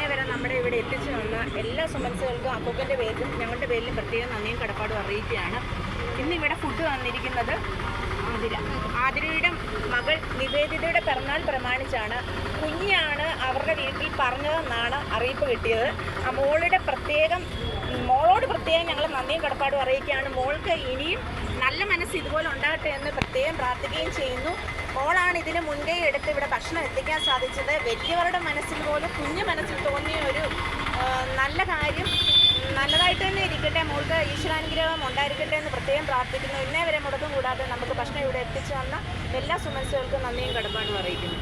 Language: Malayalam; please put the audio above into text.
ഇന്നേ വരെ നമ്മുടെ ഇവിടെ എത്തിച്ചു വന്ന എല്ലാ സുമൻസുകൾക്കും അപ്പൂപ്പൻ്റെ പേരിലും ഞങ്ങളുടെ പേരിലും പ്രത്യേകം നന്ദിയും കടപ്പാടും അറിയിക്കുകയാണ്. ഇന്നിവിടെ ഫുഡ് വന്നിരിക്കുന്നത് ആതിരയുടെ മകൾ നിവേദിതയുടെ പിറന്നാൾ പ്രമാണിച്ചാണ്. കുഞ്ഞാണ് അവരുടെ വീട്ടിൽ പറഞ്ഞതെന്നാണ് അറിയിപ്പ് കിട്ടിയത്. ആ മോളോട് പ്രത്യേകം ഞങ്ങൾ നന്ദിയും കടപ്പാടും അറിയിക്കുകയാണ്. മോൾക്ക് ഇനിയും നല്ല മനസ്സ് ഇതുപോലെ ഉണ്ടാകട്ടെ എന്ന് പ്രത്യേകം പ്രാർത്ഥിക്കുകയും ചെയ്യുന്നു. മോളാണ് ഇതിന് മുൻകൈ എടുത്ത് ഇവിടെ ഭക്ഷണം എത്തിക്കാൻ സാധിച്ചത്. വലിയവരുടെ മനസ്സിൽ പോലും കുഞ്ഞു മനസ്സിൽ തോന്നിയ ഒരു നല്ല കാര്യം നല്ലതായിട്ട് തന്നെ ഇരിക്കട്ടെ, മോൾക്ക് ഈശ്വരാനുഗ്രഹം ഉണ്ടായിരിക്കട്ടെ എന്ന് പ്രത്യേകം പ്രാർത്ഥിക്കുന്നു. ഇന്നേ വരെ മുടക്കം കൂടാതെ നമുക്ക് ഭക്ഷണം ഇവിടെ എത്തിച്ചു തന്ന എല്ലാ സുമനസ്സുകൾക്കും നന്ദിയും കടപ്പാടും അറിയിക്കുന്നു.